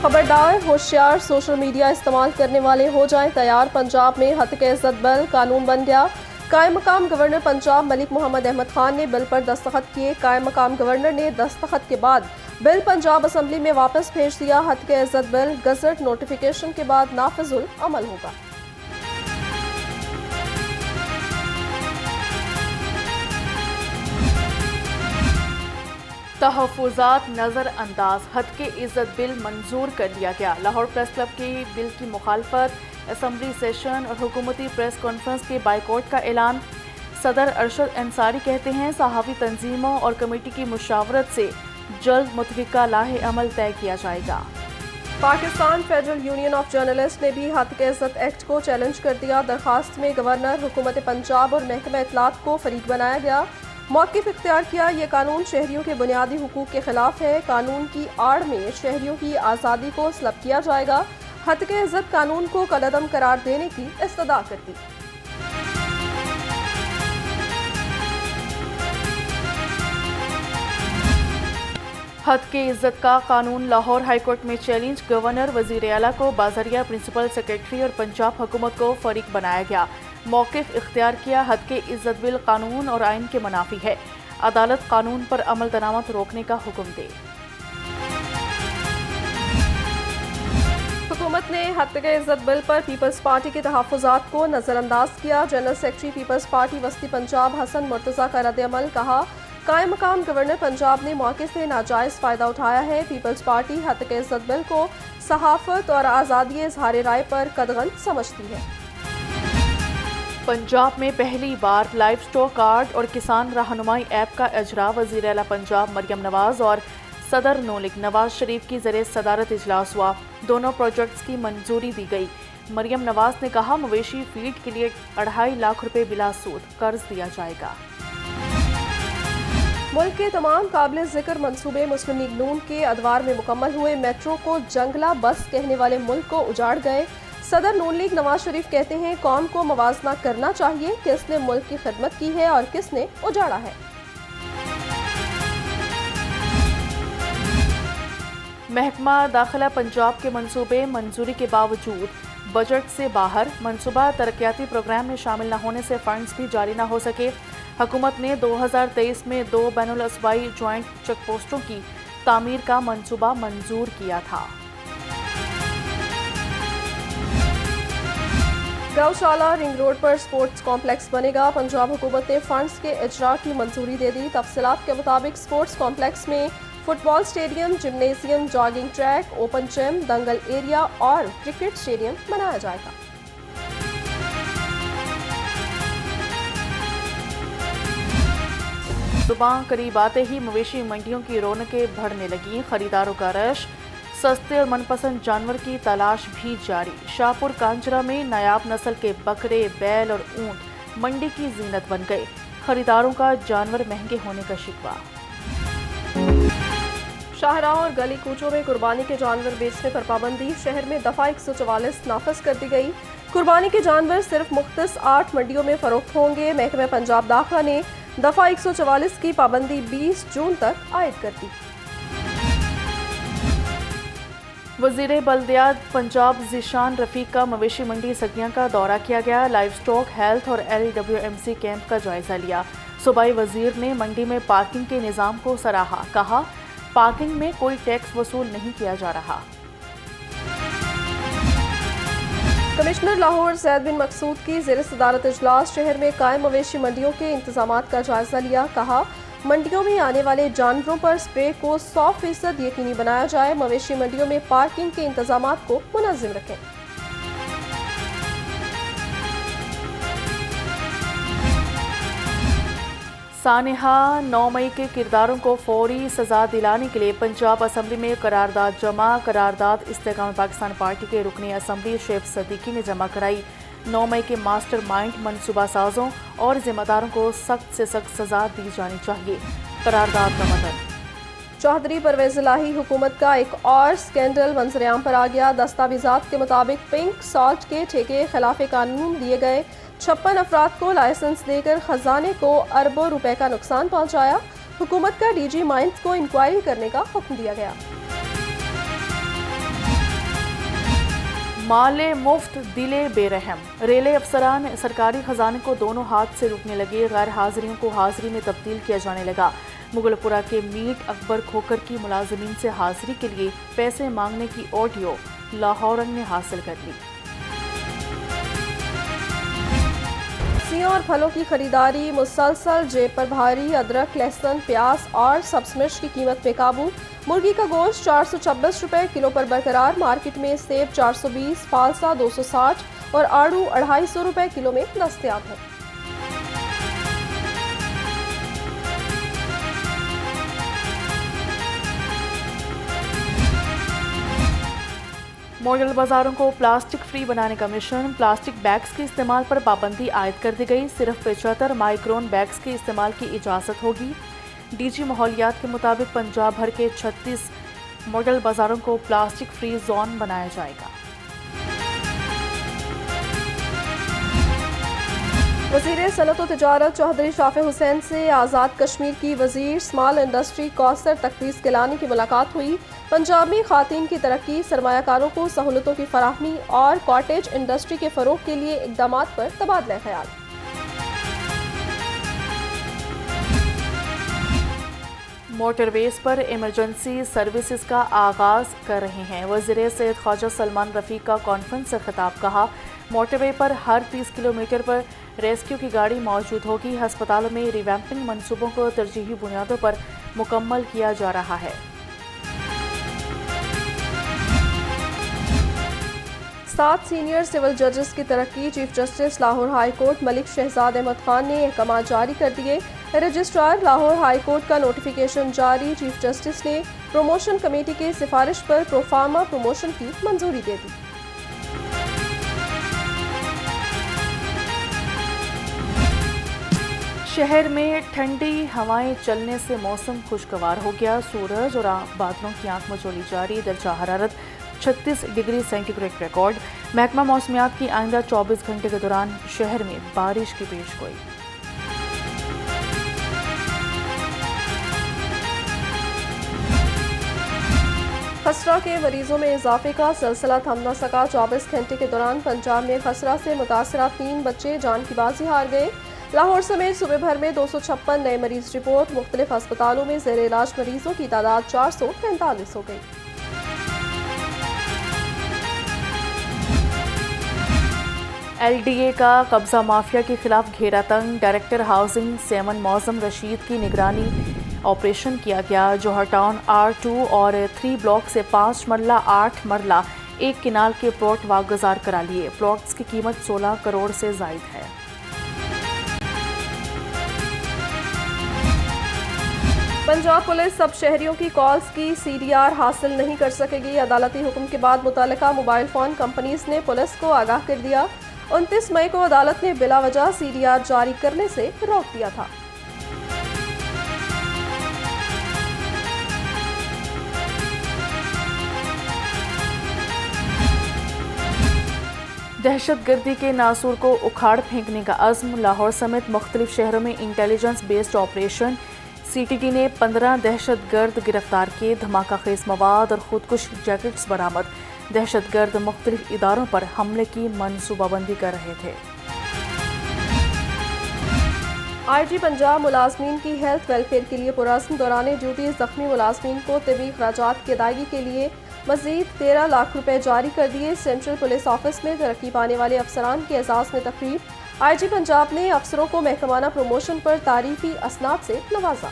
खबरदार होशियार, social media इस्तेमाल करने वाले हो जाएं तैयार। पंजाब में हत्क इज्जत बिल कानून बन गया। कायम मकाम गवर्नर पंजाब मलिक मोहम्मद अहमद खान ने बिल पर दस्तखत किए। कायम मकाम गवर्नर ने दस्तखत के बाद बिल पंजाब असम्बली में वापस भेज दिया। हत्क इज्जत बिल गजट नोटिफिकेशन के बाद नाफिजुल अमल होगा। तहफ़्फ़ुज़ात नज़र अंदाज, हत्के इज़्ज़त बिल मंजूर कर लिया गया। लाहौर प्रेस क्लब की बिल की मुखालफत, असम्बली सेशन और हुकूमती प्रेस कॉन्फ्रेंस के बाइकॉट का ऐलान। सदर अरशद अंसारी कहते हैं सहाफ़ी तंजीमों और कमेटी की मुशावरत से जल्द मुतफ़िका लाहे अमल तय किया जाएगा। Pakistan federal union of journalist ने भी हत्क इज्जत एक्ट को चैलेंज कर दिया। दरखास्त में गवर्नर, हुकूमत पंजाब और महकमा इत्तलात को फरीक बनाया गया। मौक़िफ़ इख्तियार किया, ये कानून शहरियों के बुनियादी हुकूक के खिलाफ है। कानून की आड़ में शहरियों की आज़ादी को सलब किया जाएगा। हत्क इज्जत कानून को कलअदम करार देने की इस्तदा करती। हद के इज़्ज़त का कानून लाहौर हाई कोर्ट में चैलेंज। गवर्नर, वज़ीर आला को बाज़रिया प्रिंसिपल सेक्रेटरी और पंजाब हुकूमत को फरीक बनाया गया। मौक़िफ़ इख्तियार किया, हद के इज़्ज़त बिल कानून और आइन के मुनाफी है। अदालत कानून पर अमल दरामद रोकने का हुक्म दे। हुकूमत ने हत्क इज्जत बिल पर पीपल्स पार्टी के तहफ़्फ़ुज़ात को नज़रअंदाज किया। जनरल सेक्रेटरी पीपल्स पार्टी वस्ती पंजाब हसन मुर्तज़ा का रद्द-ए-अमल। कहा, कायम मकाम गवर्नर पंजाब ने मौके से नाजायज़ फ़ायदा उठाया है। पीपल्स पार्टी हत्क इज्जत बिल को सहाफ़त और आज़ादी इज़हार राय पर कदगन समझती है। पंजाब में पहली बार लाइव स्टॉक कार्ड और किसान रहनुमाई ऐप का इजरा। वज़ीर आला पंजाब मरियम नवाज और सदर नूलिक नवाज शरीफ की ज़रिए सदारत इजलास हुआ। दोनों प्रोजेक्ट्स की मंजूरी दी गई। मरियम नवाज ने कहा, मवेशी फीड के लिए 2.5 लाख रुपए बिला सूद कर्ज दिया जाएगा। मुल्क के तमाम काबिल ज़िक्र मंसूबे मुस्लिम लीग नून के अदवार में मुकम्मल हुए। मेट्रो को जंगला बस कहने वाले मुल्क को उजाड़ गए। सदर नून लीग नवाज शरीफ कहते हैं कौम को मवाजना करना चाहिए, किसने मुल्क की खिदमत की है और किसने उजाड़ा है। महकमा दाखिला पंजाब के मंसूबे मंजूरी के बावजूद बजट से बाहर। मंसूबा तरक्याती प्रोग्राम में शामिल न होने से फंड्स भी जारी न हो सके। हुकूमत ने 2023 में 2 बैनुल-असूबाई ज्वाइंट चेक पोस्टों की तामीर का मंसूबा मंजूर किया था। गौशाला रिंग रोड पर स्पोर्ट्स कॉम्प्लेक्स बनेगा। पंजाब हुकूमत ने फंड्स के इजरा की मंजूरी दे दी। तफसीलात के मुताबिक स्पोर्ट्स कॉम्प्लेक्स में football stadium, gymnasium, jogging track, open gym, दंगल एरिया और क्रिकेट स्टेडियम बनाया जाएगा। सुबह करीब आते ही मवेशी मंडियों की रौनकें बढ़ने लगी। खरीदारों का रश। सस्ते और मनपसंद जानवर की तलाश भी जारी। शाहपुर कांजरा में नायाब नस्ल के बकरे, बैल और ऊंट मंडी की जीनत बन गए। खरीदारों का जानवर महंगे होने का शिकवा। शाहराह और गली कूचों में कुर्बानी के जानवर बेचने पर पाबंदी। शहर में दफ़ा 144 नाफिज कर दी गई। कुर्बानी के जानवर सिर्फ मुख्तस 8 मंडियों में फरोख्त होंगे। महकमा पंजाब दाखिला ने दफ़ा 144 की पाबंदी 20 जून तक आयद कर दी। वज़ीर बल्दियात पंजाब ज़ीशान रफ़ीक का मवेशी मंडी सगियां का दौरा किया गया। लाइव स्टॉक, हेल्थ और LWMC कैंप का जायजा लिया। सूबाई वज़ीर ने मंडी में पार्किंग के निज़ाम को सराहा। कहा, पार्किंग में कोई टैक्स वसूल नहीं किया जा रहा। कमिश्नर लाहौर ज़ैद बिन मकसूद की ज़ेर सदारत इजलास शहर में कायम मवेशी मंडियों के इंतजामात का जायजा लिया। कहा, मंडियों में आने वाले जानवरों पर स्प्रे को 100% यकीनी बनाया जाए। मवेशी मंडियों में पार्किंग के इंतजामात को मुनज़्ज़म रखें। सानेहा 9 मई के किरदारों को फौरी सजा दिलाने के लिए पंजाब असम्बली में करारदाद जमा। करारदाद इस्तेकाम पाकिस्तान पार्टी के रुकने असम्बली शेख सदीकी ने जमा कराई। 9 मई के मास्टर माइंड मनसूबा साजों और जिम्मेदारों को सख्त से सख्त सजा दी जानी चाहिए। करारदाद का मतलब चौधरी परवेज़ इलाही हुकूमत का एक और स्कैंडल मंजरेआम पर आ गया। दस्तावेजात के मुताबिक पिंक सॉल्ट के ठेके खिलाफ कानून दिए गए। 56 अफराद को लाइसेंस देकर खजाने को अरबों रुपए का नुकसान पहुंचाया। हुकूमत का DG माइंस को इंक्वायरी करने का हुक्म दिया गया। माले मुफ्त दिले बेरहम। रेले अफसरान सरकारी खजाने को दोनों हाथ से लूटने लगे। गैर हाजिरियों को हाजिरी में तब्दील किया जाने लगा। मुगलपुरा के मीट अकबर खोकर की मुलाजिमीन से हाजिरी के लिए पैसे मांगने की ऑडियो लाहौरन ने हासिल कर ली। सब्जियों और फलों की खरीदारी मुसलसल जेब पर भारी। अदरक, लहसुन, प्याज और सब्ज मिर्च की कीमत पे काबू। मुर्गी का गोश्त 426 रुपए किलो पर बरकरार। मार्केट में सेब 420, फालसा 260 और आड़ू 250 रुपए किलो में दस्तयाब है। मॉडल बाजारों को प्लास्टिक फ्री बनाने का मिशन। प्लास्टिक बैग्स के इस्तेमाल पर पाबंदी आयद कर दी गई। सिर्फ 75 माइक्रोन बैग्स के इस्तेमाल की इजाज़त होगी। डीजी माहौलियात के मुताबिक पंजाब भर के 36 मॉडल बाजारों को प्लास्टिक फ्री जोन बनाया जाएगा। वज़ीर सनअत व तिजारत चौधरी शाफे हुसैन से आज़ाद कश्मीर की वज़ीर स्मॉल इंडस्ट्री कौसर तकदीस गिलानी की मुलाकात हुई। पंजाब में ख़वातीन की तरक्की, सरमायाकारों को सहूलतों की फराहमी और कॉटेज इंडस्ट्री के फ़रोग़ के लिए इक़दामात पर तबादला ख़याल। मोटरवेज़ पर इमरजेंसी सर्विसेज का आगाज़ कर रहे हैं। वज़ीर सैयद ख्वाजा सलमान रफ़ीक का कॉन्फ्रेंस से खिताब। कहा, मोटरवे पर हर 30 किलोमीटर पर रेस्क्यू की गाड़ी मौजूद होगी। अस्पतालों में रिवैम्पिंग मंसूबों को तरजीही बुनियादों पर मुकम्मल किया जा रहा है। 7 सीनियर सिविल जजेस की तरक्की। Chief justice Lahore high court Malik Shahzad Ahmad Khan ने अहकाम जारी कर दिए। रजिस्ट्रार लाहौर हाई कोर्ट का नोटिफिकेशन जारी। चीफ जस्टिस ने प्रमोशन कमेटी के सिफारिश पर प्रोफार्मा प्रमोशन की मंजूरी दे दी। शहर में ठंडी हवाएं चलने से मौसम खुशगवार हो गया। सूरज और बादलों की आंख मचोली जारी। दर्जा हरारत 36 डिग्री सेंटीग्रेड रिकॉर्ड। महकमा मौसमियात की आइंदा 24 घंटे के दौरान शहर में बारिश की पेशगोई। खसरा के मरीजों में इजाफे का सिलसिला थम न सका। 24 घंटे के दौरान पंजाब में खसरा से मुतासरा 3 बच्चे जान की बाजी हार गए। लाहौर समेत सूबे भर में 256 नए मरीज रिपोर्ट। मुख्तलिफ अस्पतालों में ज़ेर इलाज मरीजों की तादाद 443 हो गई। LDA का कब्जा माफिया के खिलाफ घेरा तंग। Director housing semen Maujam Rashid की निगरानी ऑपरेशन किया गया। जोहर टाउन R2 और 3 ब्लॉक से 5 मरला 8 मरला एक किनाल के प्लॉट वागुजार करा लिए। प्लॉट्स की कीमत 16 करोड़ से जायद है। पंजाब पुलिस सब शहरियों की कॉल्स की CDR हासिल नहीं कर सकेगी। अदालती हुक्म के बाद मुतल्लिका मोबाइल फ़ोन कंपनीज ने पुलिस को आगाह कर दिया। 29 मई को अदालत ने बिला वजह CDR जारी करने से रोक दिया था। दहशतगर्दी के नासूर को उखाड़ फेंकने का अज़्म। लाहौर समेत मुख्तलिफ शहरों में इंटेलिजेंस बेस्ड ऑपरेशन। CTT ने 15 दहशतगर्द गिरफ्तार किए। धमाका खेज मवाद और खुदकुश जैकेट्स बरामद। दहशतगर्द मुख्तलिफ इदारों पर हमले की मनसूबाबंदी कर रहे थे। IG पंजाब मुलाजमीन की हेल्थ वेलफेयर के लिए पुरअज़्म दौरान ड्यूटी ज़ख्मी मुलाजमीन को तिबी खर्चात की अदायगी के लिए मज़ीद 13 लाख रुपए जारी कर दिए। सेंट्रल पुलिस ऑफिस में तरक्की पाने वाले अफसरान के एजाज़ में तकरीब। IG पंजाब ने अफसरों को महकमाना प्रमोशन पर तारीफी असनाद से नवाजा।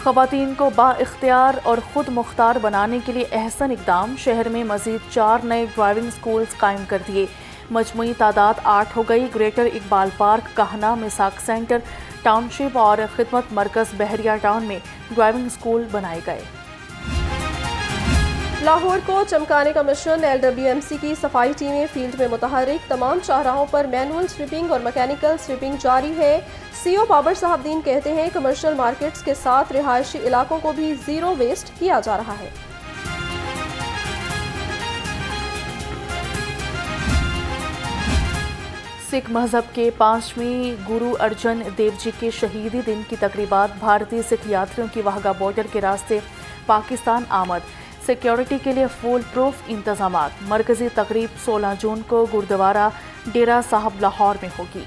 ख़वातीन को बाइख्तियार और ख़ुद मुख्तार बनाने के लिए अहसन इक़दाम। शहर में मज़ीद 4 नए ड्राइविंग स्कूल्स कायम कर दिए। मजमूई तादाद 8 हो गई। ग्रेटर इकबाल पार्क, कहना, मिसाक सेंटर टाउनशिप और खिदमत मरकज़ बहरिया टाउन में ड्राइविंग स्कूल बनाए गए। लाहौर को चमकाने का मिशन। LWMC की सफाई टीमें फील्ड में मुतहरिक। तमाम शाहराहों पर मैनुअल स्वीपिंग और मैकेनिकल स्वीपिंग जारी है। CO बाबर साहबदीन कहते हैं कमर्शियल मार्केट्स के साथ रिहायशी इलाकों को भी ज़ीरो वेस्ट किया जा रहा है। सिख मजहब के 5वें गुरु अर्जन देव जी के शहीदी दिन की तकरीबात। भारतीय सिख यात्रियों की वाहगा बॉर्डर के रास्ते پاکستان آمد، سیکیورٹی کے لیے فول پروف انتظامات۔ مرکزی تقریب 16 جون کو گردوارہ ڈیرہ صاحب لاہور میں ہوگی۔